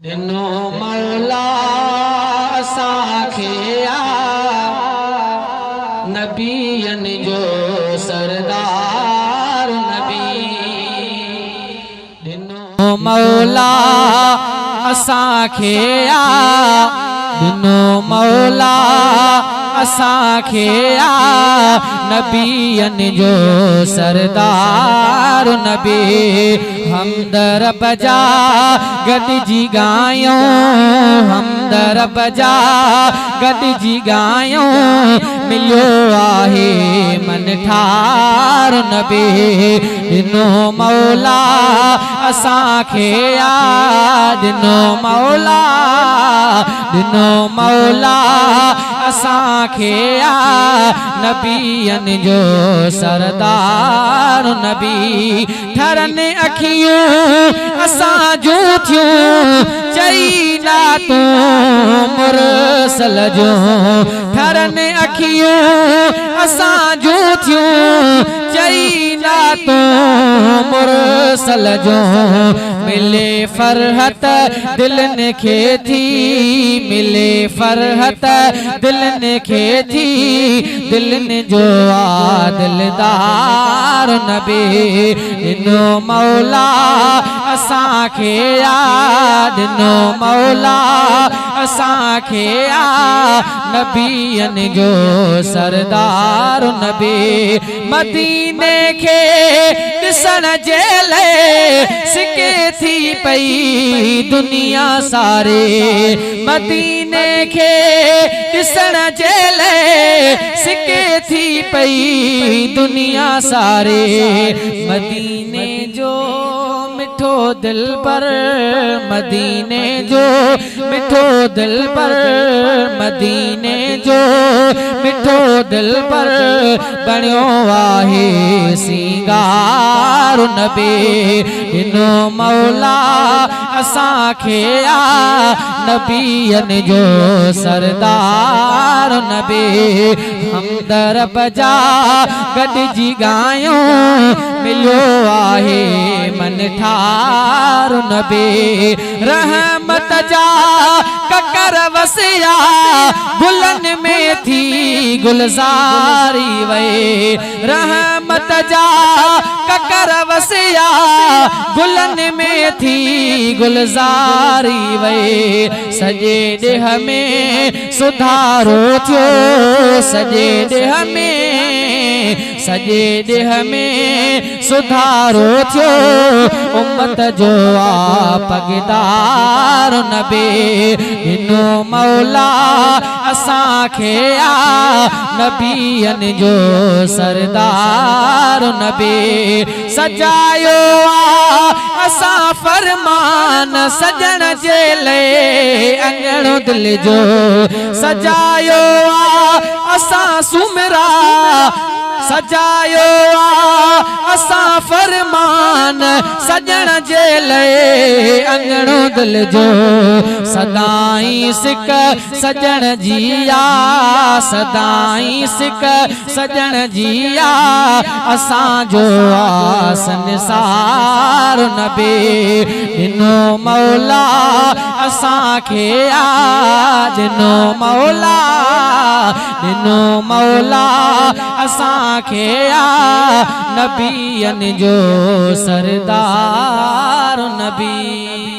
दिनो मौला असांखे नबियन जो सरदार नबी। दिनो मौला असांखे दिनो मौला असांखे नबियन जो सरदार नबी। हमदरब जा गॾिजी गायूं, हमदरब जा गॾिजी गायूं, मिलियो आहे मन ठार नबी। दिनो मौला असांखे दिनो मौला दिनो मौला असांखे नबियन जो सरदार नबी। ठरन अखियूं असां जूं थियूं, चई ना तूं मुरसल जो। ठरन अखियूं असां जूं थियूं, चई ना तूं मुरसल जो। मिले फरहत दिलनि खे थी, मिले फरहत दिलनि खे थी, दिलनि जो दिलदार नबी। दिनो मौला असांखे दिनो मौला असांखे नबियन जो सरदार नबी। मदीने खे ॾिसण जे लाइ सिके थी पई दुनिया सारे। मदीने खे ॾिसण जे लाइ सिके थी पई दुनिया सारे। मदीने जो मिठो दिल पर, मदीने जो मिठो दिल पर, मदीने जो मिठो दिल पर बणियो आहे सिंगार नबी। दिनो मौला असांखे नबियन जो सरदार नबी। हमदरब जा गॾिजी गायूं, मिलियो आहे मन ठार नबी। रहमत जा ककर वसिया, गुलन में थी गुलज़ारी वे। रहमत जा ककर वसिया, गुलन में थी गुलज़ारी वे। सजे ॾेह में सुधारो थियो, सजे ॾेह में, सजे ॾेह में सुधारो थियो, उम्मत जो पगदार नबी। दिनो मौला असांखे नबियन जो सरदार नबी। सजायो असां फरमान सजण जे लाइ अंगणो दिल जो। सजायो असां सुमरा, सजायो असां फरमान सजण जे लाइ अंगणो दिल जो। सदाई सिक सजण जिया, सदाई सिक सजण जिया, असांजो संसार नबी। दिनो मौला असांखे दिनो मौला दिनो मौला असांखे नबियन जो सरदार नबी।